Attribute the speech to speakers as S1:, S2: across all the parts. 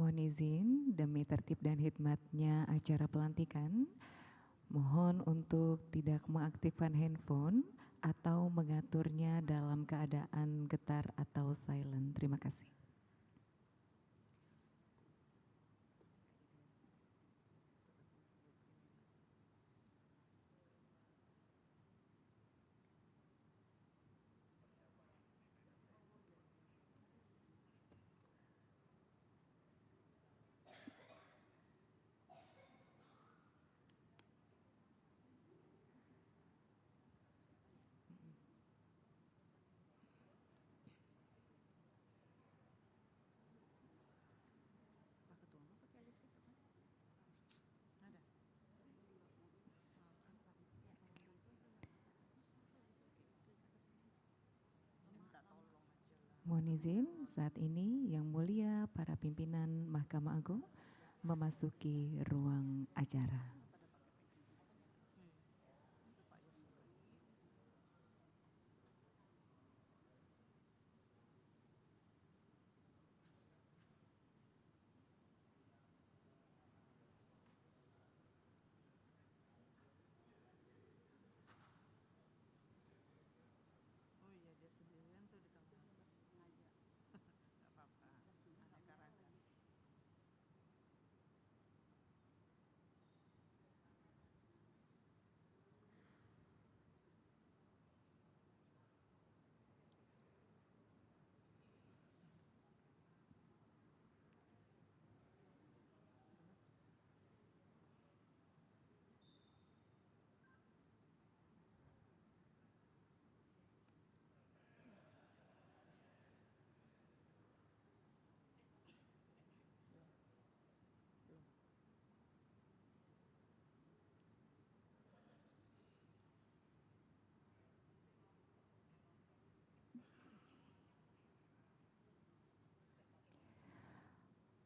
S1: Mohon izin demi tertib dan hikmatnya acara pelantikan, mohon untuk tidak mengaktifkan handphone atau mengaturnya dalam keadaan getar atau silent. Terima kasih. Mohon izin, saat ini Yang Mulia para pimpinan Mahkamah Agung memasuki ruang acara.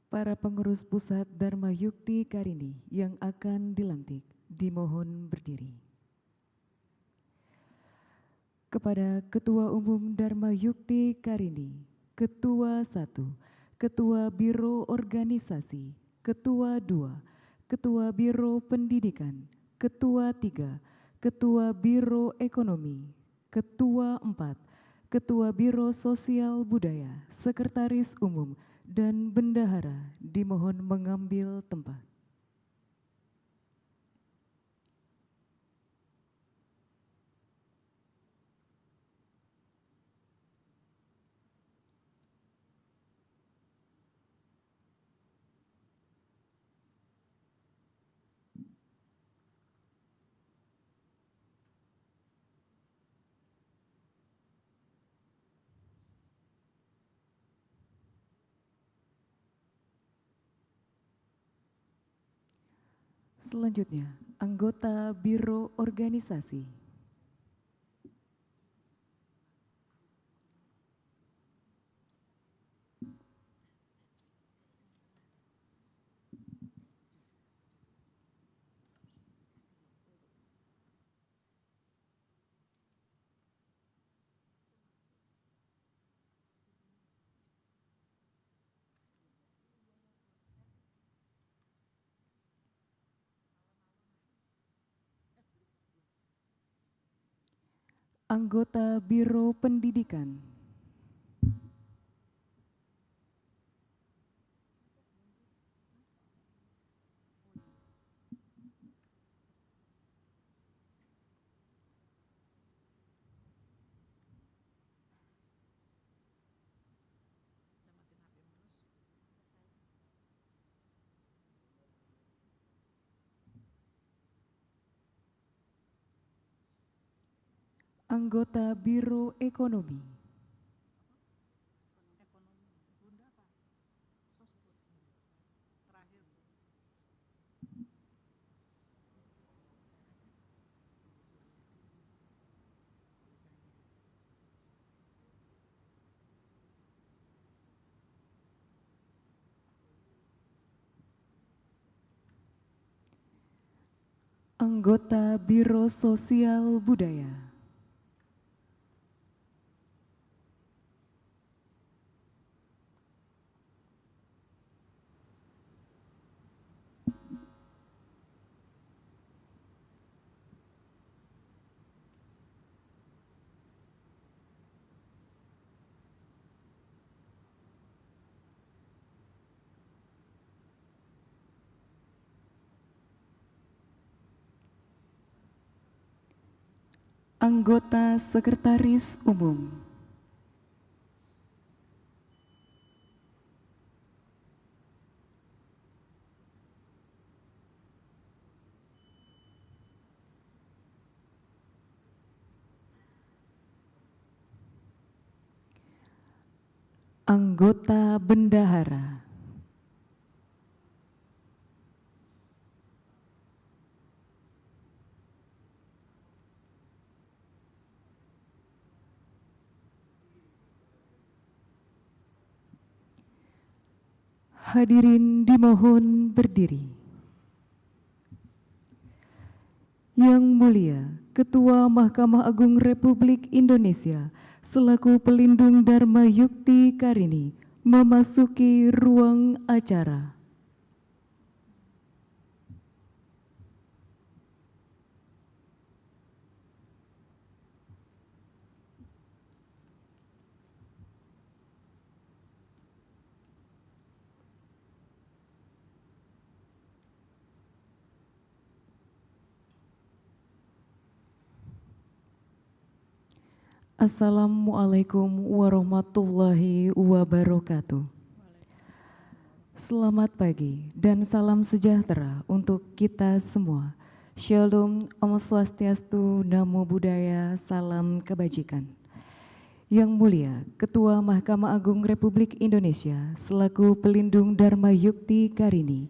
S1: Para pengurus pusat Dharma Yukti Karini yang akan dilantik dimohon berdiri. Kepada Ketua Umum Dharma Yukti Karini, Ketua 1, Ketua Biro Organisasi, Ketua 2, Ketua Biro Pendidikan, Ketua 3, Ketua Biro Ekonomi, Ketua 4, Ketua Biro Sosial Budaya, Sekretaris Umum, dan Bendahara dimohon mengambil tempat. Selanjutnya, anggota Biro Organisasi. Anggota Biro Pendidikan. Anggota Biro Ekonomi. Anggota Biro Sosial Budaya. Anggota Sekretaris Umum. Anggota Bendahara. Hadirin dimohon berdiri. Yang Mulia Ketua Mahkamah Agung Republik Indonesia selaku pelindung Dharma Yukti Karini memasuki ruang acara. Assalamualaikum warahmatullahi wabarakatuh. Selamat pagi dan salam sejahtera untuk kita semua. Shalom, Om Swastiastu, Namo Buddhaya, salam kebajikan. Yang Mulia Ketua Mahkamah Agung Republik Indonesia selaku pelindung Dharma Yukti Karini,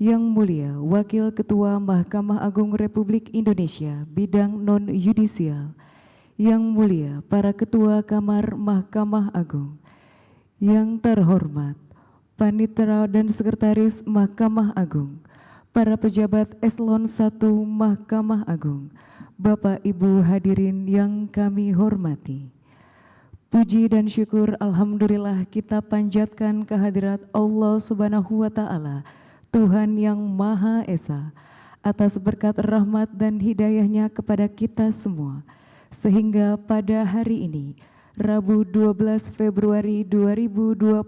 S1: Yang Mulia Wakil Ketua Mahkamah Agung Republik Indonesia bidang non-yudisial, Yang Mulia para Ketua Kamar Mahkamah Agung, yang terhormat Panitera dan Sekretaris Mahkamah Agung, para pejabat Eselon 1 Mahkamah Agung, Bapak Ibu hadirin yang kami hormati. Puji dan syukur alhamdulillah kita panjatkan kehadirat Allah Subhanahu wa taala, Tuhan yang Maha Esa, atas berkat rahmat dan hidayahnya kepada kita semua. Sehingga pada hari ini, Rabu 12 Februari 2025,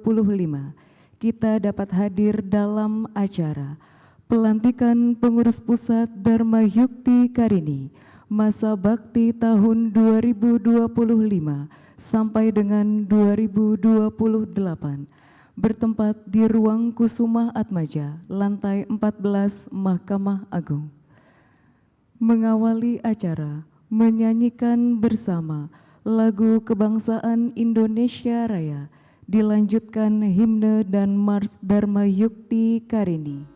S1: kita dapat hadir dalam acara pelantikan Pengurus Pusat Dharma Yukti Karini masa bakti tahun 2025 sampai dengan 2028 bertempat di Ruang Kusuma Atmaja, lantai 14 Mahkamah Agung. Mengawali acara, menyanyikan bersama lagu kebangsaan Indonesia Raya, dilanjutkan himne dan mars Dharma Yukti Karini.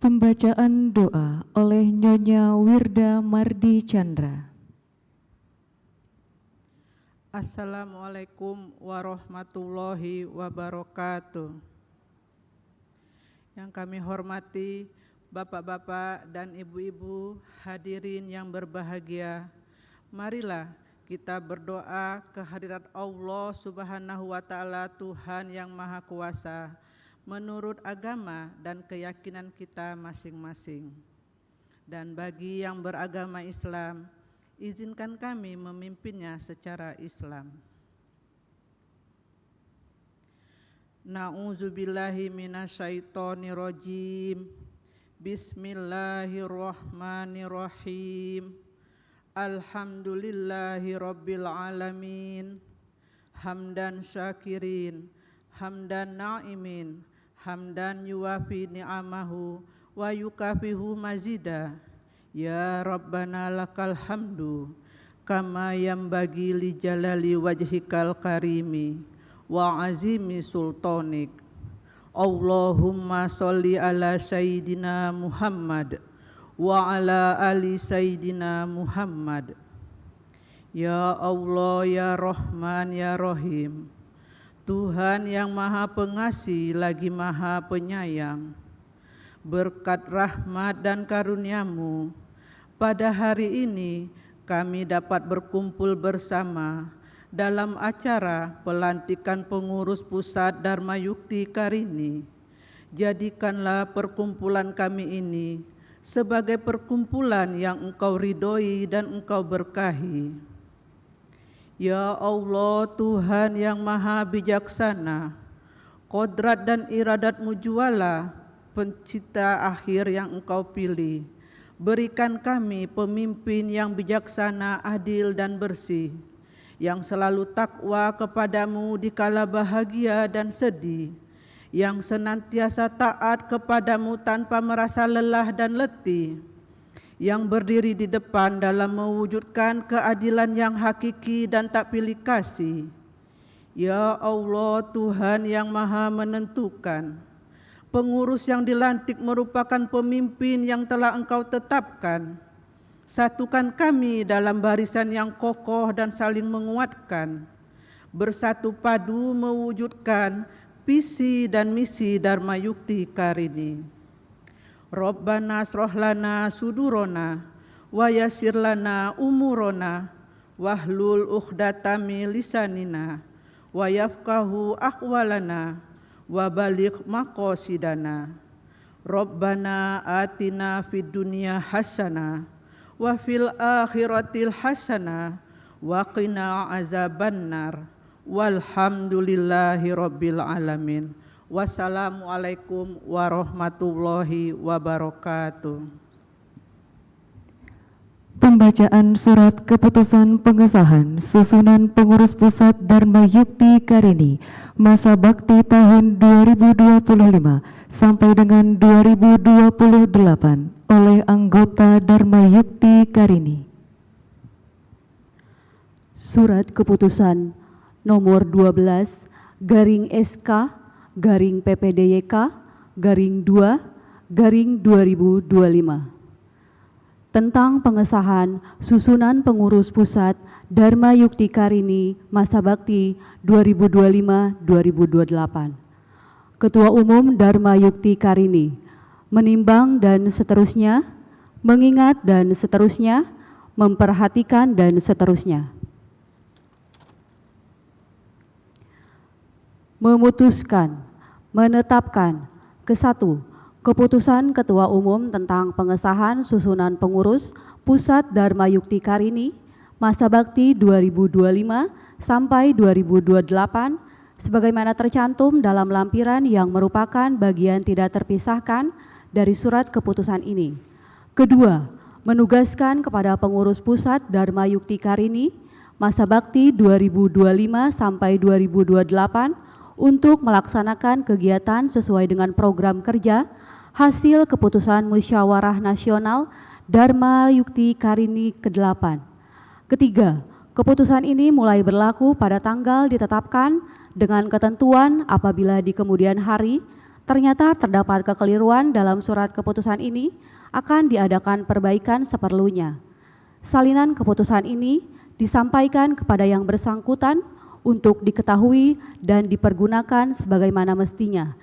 S1: Pembacaan doa oleh Nyonya Wirda Mardi Chandra.
S2: Assalamualaikum warahmatullahi wabarakatuh. Yang kami hormati Bapak-bapak dan Ibu-ibu hadirin yang berbahagia, marilah kita berdoa kehadirat Allah Subhanahu wa Ta'ala, Tuhan yang Maha Kuasa, menurut agama dan keyakinan kita masing-masing. Dan bagi yang beragama Islam, izinkan kami memimpinnya secara Islam. Na'udzubillahi minasyaitonirrajim. Bismillahirrahmanirrahim. Alhamdulillahi rabbil alamin. Hamdan syakirin, hamdan na'imin, hamdan yuwafi ni'amahu wa yukafihu mazida. Ya Rabbana lakal hamdu kama yambagi li jalali wajhikal karimi wa azimi sultanik. Allahumma sholli ala Sayyidina Muhammad wa ala ali Sayyidina Muhammad. Ya Allah, ya Rahman, ya Rahim, Tuhan yang Maha Pengasih lagi Maha Penyayang, berkat rahmat dan karunia-Mu, pada hari ini kami dapat berkumpul bersama dalam acara pelantikan pengurus pusat Dharma Yukti Karini. Jadikanlah perkumpulan kami ini sebagai perkumpulan yang Engkau ridhoi dan Engkau berkahi. Ya Allah, Tuhan yang Maha Bijaksana, kodrat dan iradat-Mu jualah pencipta akhir yang Engkau pilih. Berikan kami pemimpin yang bijaksana, adil dan bersih, yang selalu takwa kepadamu di kala bahagia dan sedih, yang senantiasa taat kepadamu tanpa merasa lelah dan letih, yang berdiri di depan dalam mewujudkan keadilan yang hakiki dan tak pilih kasih. Ya Allah, Tuhan yang Maha Menentukan, pengurus yang dilantik merupakan pemimpin yang telah Engkau tetapkan. Satukan kami dalam barisan yang kokoh dan saling menguatkan, bersatu padu mewujudkan visi dan misi Dharma Yukti Karini. Rabbana shrah lana sudurona wa yassir lana umurona wahlul uqdatam min lisanina wa yafqahu aqwalana wa baligh maqasidana. Rabbana atina fid dunya hasanah wa fil akhiratil hasanah wa qina azabannar. Walhamdulillahi rabbil alamin. Wassalamualaikum warahmatullahi wabarakatuh.
S1: Pembacaan surat keputusan pengesahan susunan pengurus pusat Dharma Yukti Karini masa bakti tahun 2025 sampai dengan 2028 oleh anggota Dharma Yukti Karini.
S3: Surat keputusan nomor 12 garing SK garing PPDYK garing 2 garing 2025 tentang pengesahan susunan pengurus pusat Dharma Yukti Karini masa bakti 2025-2028. Ketua Umum Dharma Yukti Karini menimbang dan seterusnya, mengingat dan seterusnya, memperhatikan dan seterusnya. Memutuskan, menetapkan, ke-1, Keputusan Ketua Umum tentang pengesahan susunan pengurus Pusat Dharma Yukti Karini masa bakti 2025 sampai 2028 sebagaimana tercantum dalam lampiran yang merupakan bagian tidak terpisahkan dari surat keputusan ini. Kedua, menugaskan kepada pengurus pusat Dharma Yukti Karini masa bakti 2025 sampai 2028 untuk melaksanakan kegiatan sesuai dengan program kerja hasil keputusan Musyawarah Nasional Dharma Yukti Karini ke-8. Ketiga, keputusan ini mulai berlaku pada tanggal ditetapkan dengan ketentuan apabila di kemudian hari ternyata terdapat kekeliruan dalam surat keputusan ini, akan diadakan perbaikan seperlunya. Salinan keputusan ini disampaikan kepada yang bersangkutan untuk diketahui dan dipergunakan sebagaimana mestinya.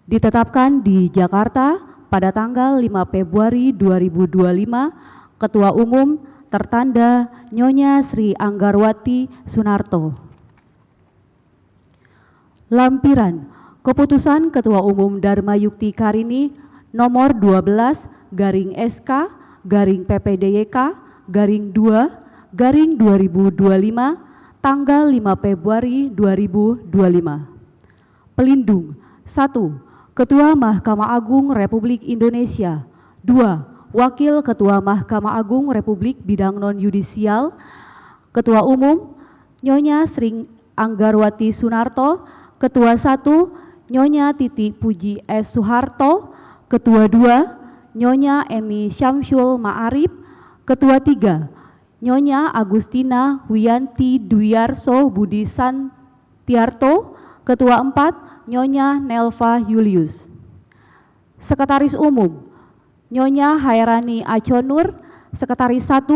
S3: Ditetapkan di Jakarta pada tanggal 5 Februari 2025, Ketua Umum tertanda Nyonya Sri Anggarwati Sunarto. Lampiran Keputusan Ketua Umum Dharma Yukti Karini nomor 12/SK/PPDYK/2/2025 tanggal 5 Februari 2025. Pelindung 1. Ketua Mahkamah Agung Republik Indonesia. 2. Wakil Ketua Mahkamah Agung Republik Bidang Non-Yudisial. Ketua Umum Nyonya Sri Anggarwati Sunarto. Ketua 1 Nyonya Titi Puji S. Soeharto. Ketua 2 Nyonya Emi Syamsul Ma'arif. Ketua 3 Nyonya Agustina Wiyanti Dwiarso Budi Santiarto. Ketua 4 Nyonya Nelva Julius. Sekretaris Umum Nyonya Hairani Aconur. Sekretaris 1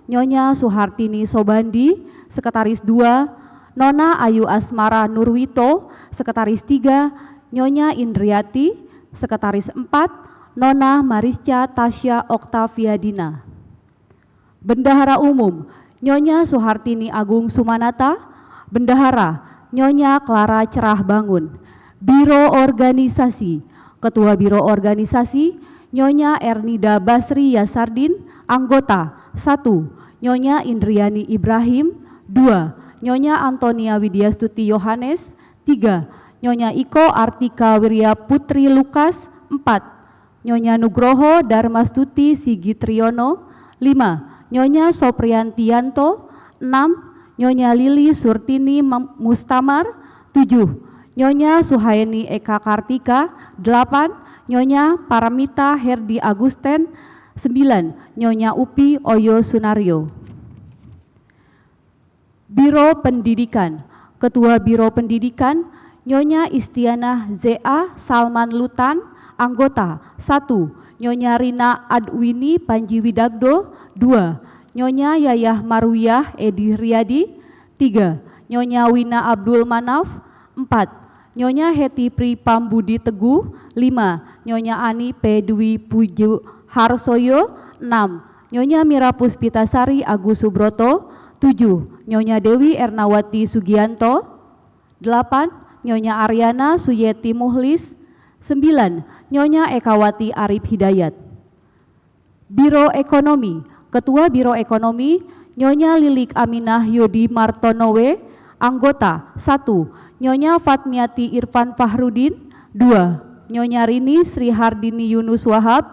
S3: Nyonya Suhartini Sobandi. Sekretaris 2 Nona Ayu Asmara Nurwito. Sekretaris 3 Nyonya Indriati. Sekretaris 4 Nona Marisca Tasya Oktaviadina. Bendahara Umum Nyonya Suhartini Agung Sumanata. Bendahara Nyonya Clara Cerah Bangun. Biro Organisasi Ketua Biro Organisasi Nyonya Ernida Basri Yasardin. Anggota 1 Nyonya Indriani Ibrahim. 2 Nyonya Antonia Widyastuti Yohanes. 3 Nyonya Iko Artika Wirya Putri Lukas. 4 Nyonya Nugroho Darmastuti Sigitriono. 5 Nyonya Sopriantianto. 6 Nyonya Lili Surtini Mustamar. 7 Nyonya Suhaini Eka Kartika. 8 Nyonya Paramita Herdi Agusten. 9 Nyonya Upi Oyo Sunario. Biro Pendidikan Ketua Biro Pendidikan Nyonya Istianah Z.A. Salman Lutan. Anggota 1 Nyonya Rina Adwini Panji Widagdo. 2 Nyonya Yayah Marwiyah Edi Riyadi. 3 Nyonya Wina Abdul Manaf. 4 Nyonya Heti Pri Pambudi Teguh. 5 Nyonya Ani P. Dwi Puju Harsoyo. 6 Nyonya Mira Puspitasari Agus Subroto. 7 Nyonya Dewi Ernawati Sugianto. 8 Nyonya Aryana Suyeti Muhlis. 9 Nyonya Ekawati Arif Hidayat. Biro Ekonomi Ketua Biro Ekonomi Nyonya Lilik Aminah Yodi Martonowe. Anggota 1 Nyonya Fatmiati Irfan Fahrudin. 2 Nyonya Rini Sri Hardini Yunus Wahab.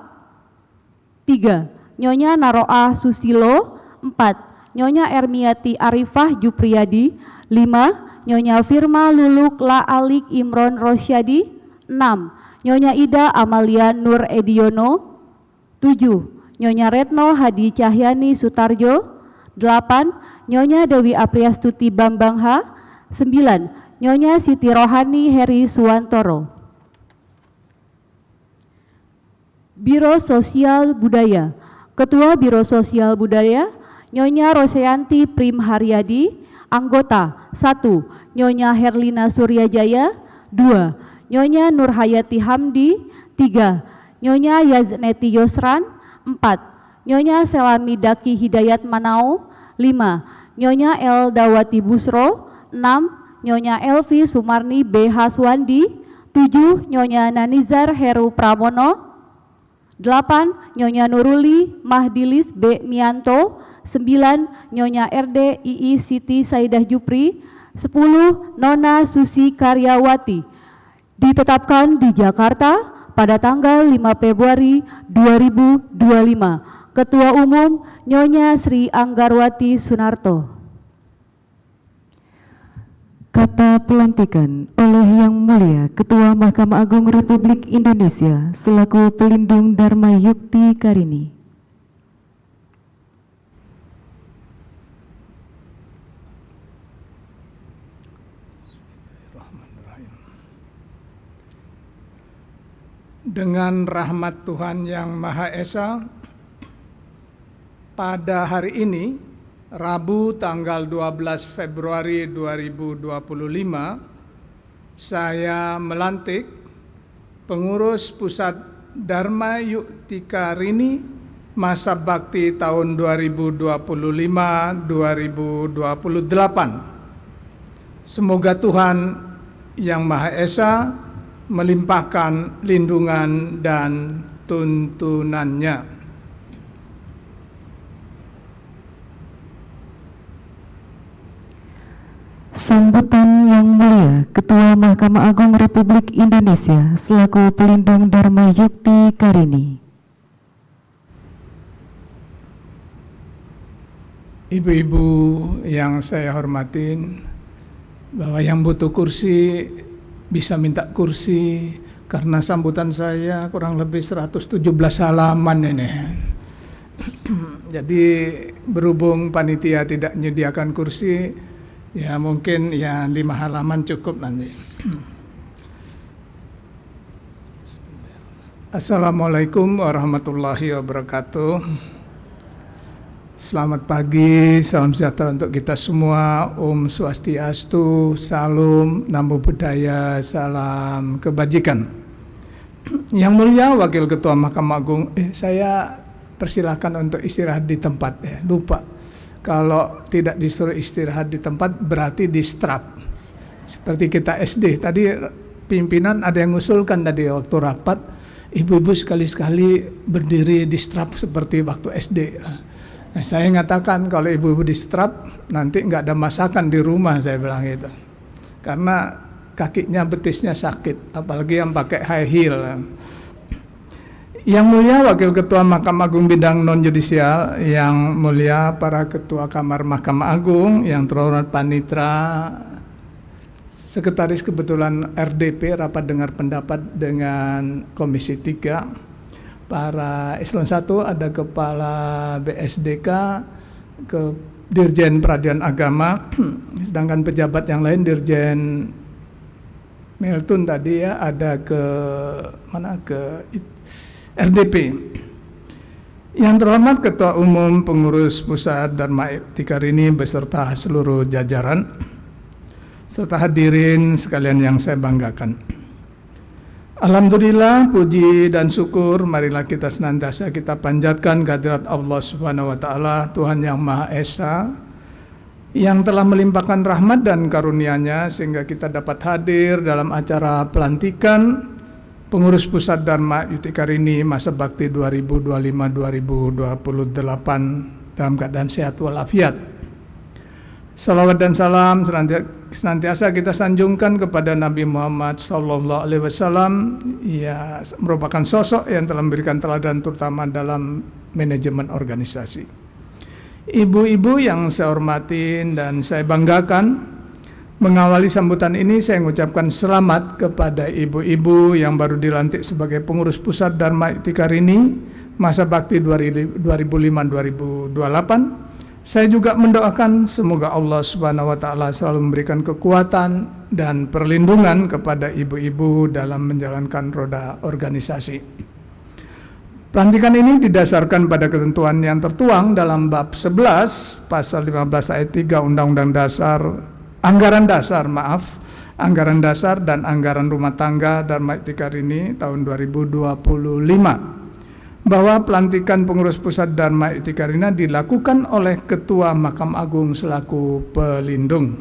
S3: 3 Nyonya Naroah Susilo. 4 Nyonya Ermiati Arifah Jupriyadi. 5 Nyonya Firma Luluk La Alik Imron Rosyadi. 6 Nyonya Ida Amalia Nur Ediono. 7 Nyonya Retno Hadi Cahyani Sutarjo. 8 Nyonya Dewi Apriastuti Bambangha. 9 Nyonya Siti Rohani Heri Suwantoro. Biro Sosial Budaya Ketua Biro Sosial Budaya Nyonya Roseanti Prim Haryadi. Anggota 1 Nyonya Herlina Suryajaya. 2 Nyonya Nurhayati Hamdi. 3 Nyonya Yazneti Yosran. 4 Nyonya Selami Daki Hidayat Manau. 5 Nyonya El Dawati Busro. 6 Nyonya Elvi Sumarni B. Haswandi. 7 Nyonya Nanizar Heru Pramono. 8 Nyonya Nuruli Mahdilis B. Mianto. 9 Nyonya RD II Siti Saidah Jupri. 10 Nona Susi Karyawati. Ditetapkan di Jakarta pada tanggal 5 Februari 2025. Ketua Umum Nyonya Sri Anggarwati Sunarto.
S1: Kata pelantikan oleh Yang Mulia Ketua Mahkamah Agung Republik Indonesia selaku pelindung Dharma Yukti Karini.
S4: Dengan rahmat Tuhan Yang Maha Esa, pada hari ini, Rabu tanggal 12 Februari 2025, saya melantik pengurus Pusat Dharma Yuktika Rini masa bakti tahun 2025-2028. Semoga Tuhan Yang Maha Esa melimpahkan lindungan dan tuntunannya.
S1: Sambutan Yang Mulia Ketua Mahkamah Agung Republik Indonesia selaku pelindung Dharma Yuktika Rini.
S4: Ibu-ibu yang saya hormatin, bahwa yang butuh kursi bisa minta kursi, karena sambutan saya kurang lebih 117 halaman ini. Jadi berhubung panitia tidak menyediakan kursi, ya mungkin ya 5 halaman cukup nanti. Assalamualaikum warahmatullahi wabarakatuh. Selamat pagi, salam sejahtera untuk kita semua. Om Swastiastu, salam, namo buddhaya, salam kebajikan. Yang mulia Wakil Ketua Mahkamah Agung, saya persilakan untuk istirahat di tempat ya. Lupa, kalau tidak disuruh istirahat di tempat berarti di strap. Seperti kita SD, tadi pimpinan ada yang ngusulkan tadi waktu rapat, ibu-ibu sekali-sekali berdiri di strap seperti waktu SD. Nah, saya ngatakan kalau ibu-ibu di strap nanti nggak ada masakan di rumah, saya bilang gitu. Karena kakinya betisnya sakit, apalagi yang pakai high heel. Yang mulia Wakil Ketua Mahkamah Agung Bidang Non-Judisial, yang mulia para Ketua Kamar Mahkamah Agung, yang terhormat Panitra, Sekretaris Kebetulan RDP, Rapat Dengar Pendapat dengan Komisi 3, para Eselon 1, ada Kepala BSDK, ke Dirjen Peradilan Agama, sedangkan pejabat yang lain Dirjen Miltun tadi ya, ada ke RDP. Yang terhormat Ketua Umum Pengurus Pusat Dharma Yuktika Rini beserta seluruh jajaran, serta hadirin sekalian yang saya banggakan. Alhamdulillah, puji dan syukur marilah kita senantiasa kita panjatkan kehadirat Allah Subhanahu wa taala, Tuhan Yang Maha Esa, yang telah melimpahkan rahmat dan karunia-Nya sehingga kita dapat hadir dalam acara pelantikan Pengurus Pusat Dharma Yuktika Rini masa bakti 2025-2028 dalam keadaan sehat walafiat. Salawat dan salam senantiasa kita sanjungkan kepada Nabi Muhammad SAW, ya merupakan sosok yang telah memberikan teladan terutama dalam manajemen organisasi. Ibu-ibu yang saya hormatin dan saya banggakan, mengawali sambutan ini saya mengucapkan selamat kepada ibu-ibu yang baru dilantik sebagai pengurus Pusat Dharma Yuktika Rini masa bakti 2005-2028. Saya juga mendoakan semoga Allah Subhanahu wa taala selalu memberikan kekuatan dan perlindungan kepada ibu-ibu dalam menjalankan roda organisasi. Pelantikan ini didasarkan pada ketentuan yang tertuang dalam bab 11 pasal 15 ayat 3 Undang-Undang Dasar, Anggaran Dasar dan Anggaran Rumah Tangga Dharma Yuktika Rini tahun 2025. Bahwa pelantikan pengurus Pusat Dharma Yuktika Rini dilakukan oleh Ketua Mahkamah Agung selaku pelindung.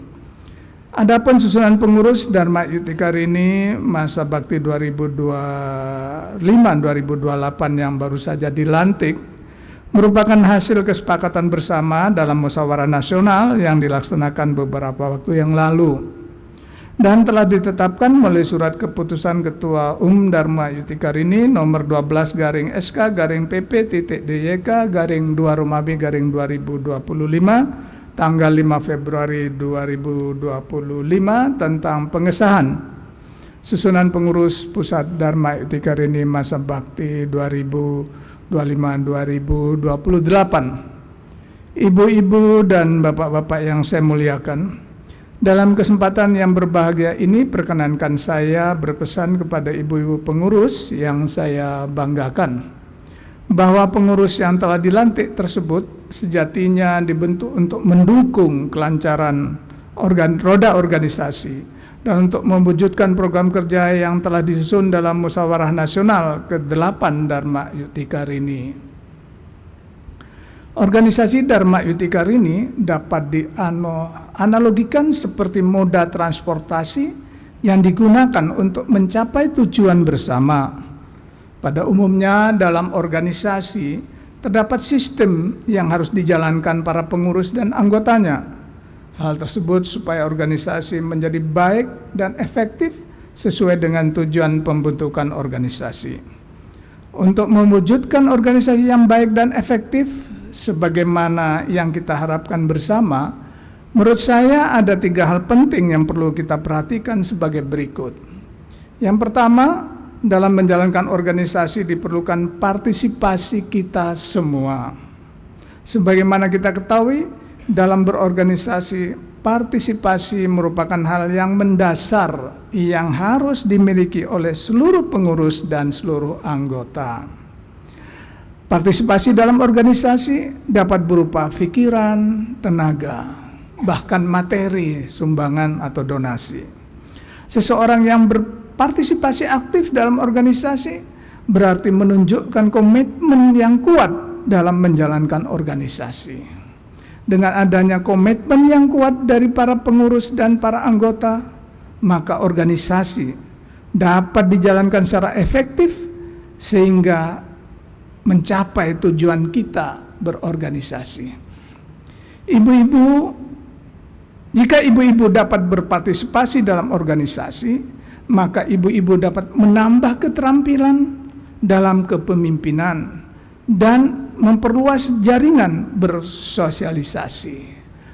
S4: Adapun susunan pengurus Dharma Yuktika Rini masa bakti 2025-2028 yang baru saja dilantik merupakan hasil kesepakatan bersama dalam musyawarah nasional yang dilaksanakan beberapa waktu yang lalu dan telah ditetapkan melalui surat keputusan Ketua Umum Dharma Yuktika Rini nomor 12/SK/PP-DYK/2 tanggal 5 Februari 2025 tentang pengesahan susunan pengurus Pusat Dharma Yuktika Rini masa bakti 2025-2028. Ibu-ibu dan bapak-bapak yang saya muliakan, Dalam kesempatan yang berbahagia ini, perkenankan saya berpesan kepada ibu-ibu pengurus yang saya banggakan, bahwa pengurus yang telah dilantik tersebut sejatinya dibentuk untuk mendukung kelancaran roda organisasi dan untuk mewujudkan program kerja yang telah disusun dalam Musyawarah Nasional ke-8 Dharma Yukti Karini. Organisasi Dharma Yukti Karini dapat dianalogikan seperti moda transportasi yang digunakan untuk mencapai tujuan bersama. Pada umumnya dalam organisasi terdapat sistem yang harus dijalankan para pengurus dan anggotanya. Hal tersebut supaya organisasi menjadi baik dan efektif sesuai dengan tujuan pembentukan organisasi. Untuk mewujudkan organisasi yang baik dan efektif sebagaimana yang kita harapkan bersama, menurut saya ada 3 hal penting yang perlu kita perhatikan sebagai berikut. Yang pertama, dalam menjalankan organisasi diperlukan partisipasi kita semua. Sebagaimana kita ketahui, dalam berorganisasi, partisipasi merupakan hal yang mendasar yang harus dimiliki oleh seluruh pengurus dan seluruh anggota. Partisipasi dalam organisasi dapat berupa pikiran, tenaga, bahkan materi, sumbangan atau donasi. Seseorang yang berpartisipasi aktif dalam organisasi berarti menunjukkan komitmen yang kuat dalam menjalankan organisasi. Dengan adanya komitmen yang kuat dari para pengurus dan para anggota, maka organisasi dapat dijalankan secara efektif sehingga mencapai tujuan kita berorganisasi. Jika ibu-ibu dapat berpartisipasi dalam organisasi, maka ibu-ibu dapat menambah keterampilan dalam kepemimpinan dan memperluas jaringan bersosialisasi.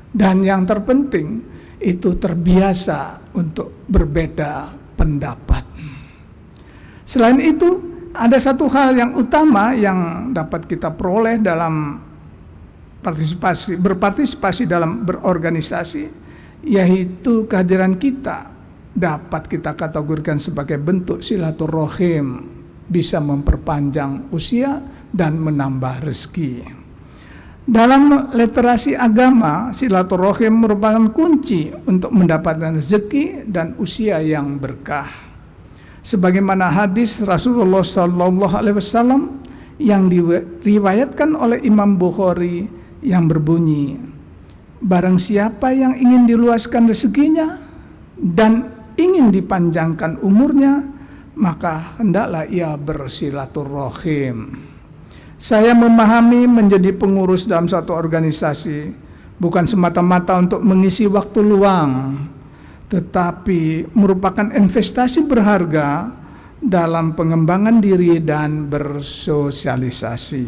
S4: Dan yang terpenting, itu terbiasa untuk berbeda pendapat. Selain itu, ada satu hal yang utama yang dapat kita peroleh dalam berpartisipasi dalam berorganisasi, yaitu kehadiran kita dapat kita kategorikan sebagai bentuk silaturahim, bisa memperpanjang usia dan menambah rezeki. Dalam literasi agama, silaturahim merupakan kunci untuk mendapatkan rezeki dan usia yang berkah. Sebagaimana hadis Rasulullah SAW yang diriwayatkan oleh Imam Bukhari yang berbunyi, barang siapa yang ingin diluaskan rezekinya dan ingin dipanjangkan umurnya, maka hendaklah ia bersilaturahim. Saya memahami menjadi pengurus dalam satu organisasi bukan semata-mata untuk mengisi waktu luang, tetapi merupakan investasi berharga dalam pengembangan diri dan bersosialisasi.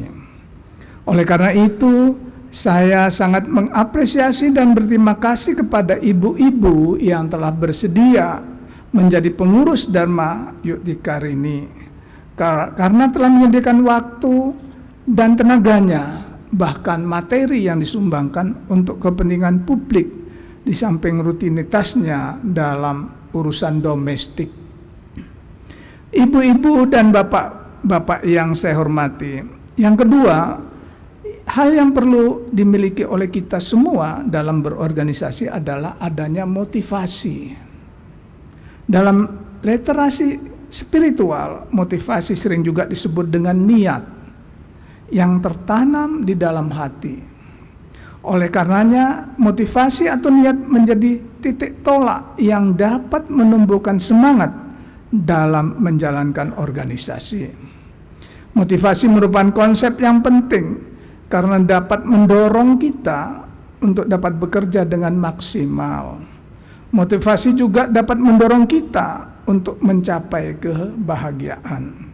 S4: Oleh karena itu, saya sangat mengapresiasi dan berterima kasih kepada ibu-ibu yang telah bersedia menjadi pengurus Dharma Yukti Karini, karena telah menyediakan waktu dan tenaganya, bahkan materi yang disumbangkan untuk kepentingan publik di samping rutinitasnya dalam urusan domestik. Ibu-ibu dan bapak-bapak yang saya hormati, yang kedua, hal yang perlu dimiliki oleh kita semua dalam berorganisasi adalah adanya motivasi. Dalam literasi spiritual, motivasi sering juga disebut dengan niat yang tertanam di dalam hati. Oleh karenanya, motivasi atau niat menjadi titik tolak yang dapat menumbuhkan semangat dalam menjalankan organisasi. Motivasi merupakan konsep yang penting karena dapat mendorong kita untuk dapat bekerja dengan maksimal. Motivasi juga dapat mendorong kita untuk mencapai kebahagiaan.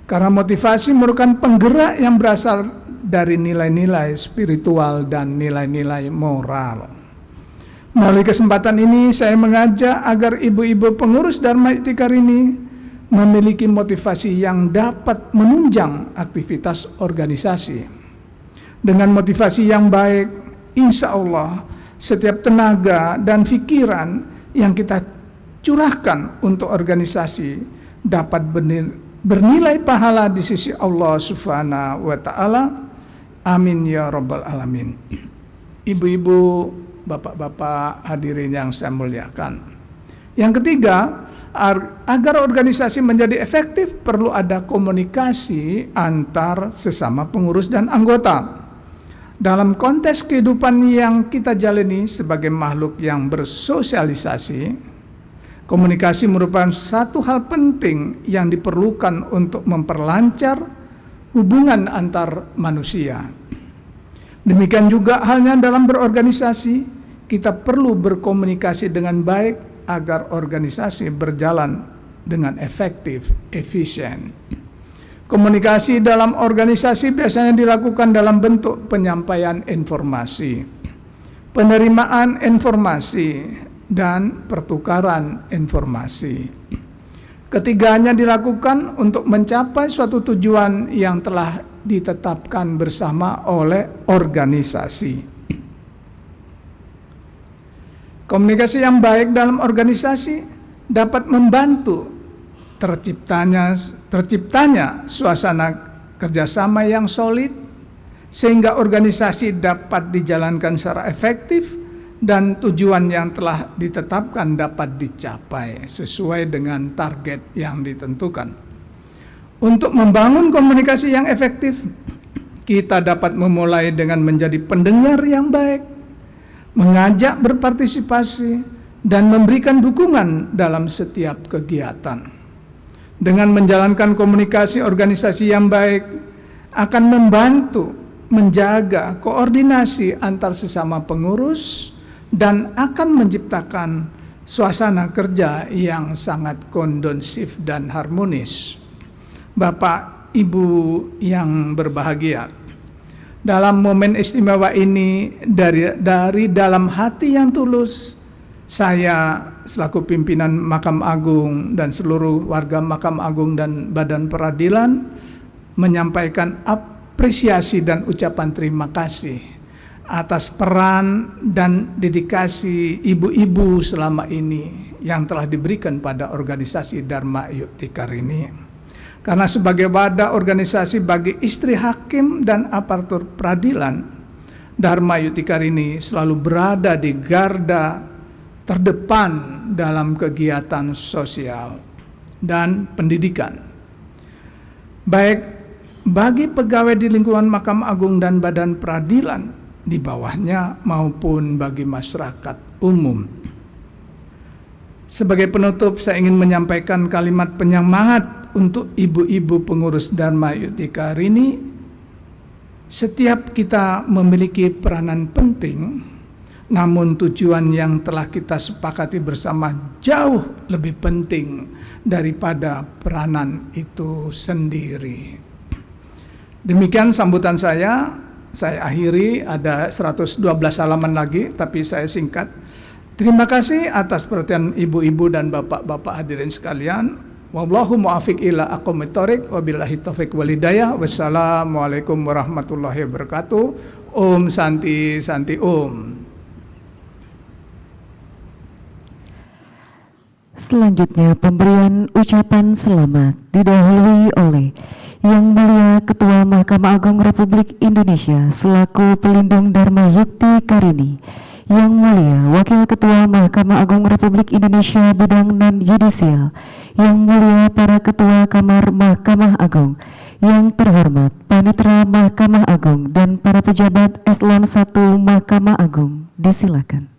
S4: Karena motivasi merupakan penggerak yang berasal dari nilai-nilai spiritual dan nilai-nilai moral. Melalui kesempatan ini saya mengajak agar ibu-ibu pengurus Dharma Yukti Karini memiliki motivasi yang dapat menunjang aktivitas organisasi. Dengan motivasi yang baik, insya Allah setiap tenaga dan pikiran yang kita curahkan untuk organisasi dapat bernilai pahala di sisi Allah Subhanahu wa Ta'ala. Amin ya Rabbal Alamin. Ibu-ibu, bapak-bapak hadirin yang saya muliakan. Yang ketiga, agar organisasi menjadi efektif perlu ada komunikasi antar sesama pengurus dan anggota. Dalam konteks kehidupan yang kita jalani sebagai makhluk yang bersosialisasi, komunikasi merupakan satu hal penting yang diperlukan untuk memperlancar hubungan antar manusia. Demikian juga halnya dalam berorganisasi, kita perlu berkomunikasi dengan baik agar organisasi berjalan dengan efektif, efisien. Komunikasi dalam organisasi biasanya dilakukan dalam bentuk penyampaian informasi, penerimaan informasi, dan pertukaran informasi. Ketiganya dilakukan untuk mencapai suatu tujuan yang telah ditetapkan bersama oleh organisasi. Komunikasi yang baik dalam organisasi dapat membantu terciptanya suasana kerjasama yang solid, sehingga organisasi dapat dijalankan secara efektif dan tujuan yang telah ditetapkan dapat dicapai sesuai dengan target yang ditentukan. Untuk membangun komunikasi yang efektif, kita dapat memulai dengan menjadi pendengar yang baik, mengajak berpartisipasi, dan memberikan dukungan dalam setiap kegiatan. Dengan menjalankan komunikasi organisasi yang baik akan membantu menjaga koordinasi antar sesama pengurus dan akan menciptakan suasana kerja yang sangat kondusif dan harmonis. Bapak, Ibu yang berbahagia, dalam momen istimewa ini dari dalam hati yang tulus, saya selaku pimpinan Mahkamah Agung dan seluruh warga Mahkamah Agung dan Badan Peradilan menyampaikan apresiasi dan ucapan terima kasih atas peran dan dedikasi ibu-ibu selama ini yang telah diberikan pada organisasi Dharma Yuktikar ini. Karena sebagai wadah organisasi bagi istri hakim dan aparatur peradilan, Dharma Yuktikar ini selalu berada di garda terdepan dalam kegiatan sosial dan pendidikan, baik bagi pegawai di lingkungan Mahkamah Agung dan Badan Peradilan di bawahnya maupun bagi masyarakat umum. Sebagai penutup, saya ingin menyampaikan kalimat penyemangat untuk ibu-ibu pengurus Dharma Yuktikar ini. Setiap kita memiliki peranan penting, namun tujuan yang telah kita sepakati bersama jauh lebih penting daripada peranan itu sendiri. Demikian sambutan saya akhiri, ada 112 halaman lagi tapi saya singkat. Terima kasih atas perhatian ibu-ibu dan bapak-bapak hadirin sekalian. Wallahu muwaffiq ila aqwamit thoriq, wabillahi taufiq wal hidayah. Wassalamualaikum warahmatullahi wabarakatuh. Om Santi Santi Om.
S1: Selanjutnya pemberian ucapan selamat didahului oleh Yang Mulia Ketua Mahkamah Agung Republik Indonesia selaku pelindung Dharma Yuktikar ini, Yang Mulia Wakil Ketua Mahkamah Agung Republik Indonesia bidang non-yudisial, Yang Mulia para Ketua Kamar Mahkamah Agung, yang terhormat Panitera Mahkamah Agung dan para pejabat Eselon 1 Mahkamah Agung, disilakan.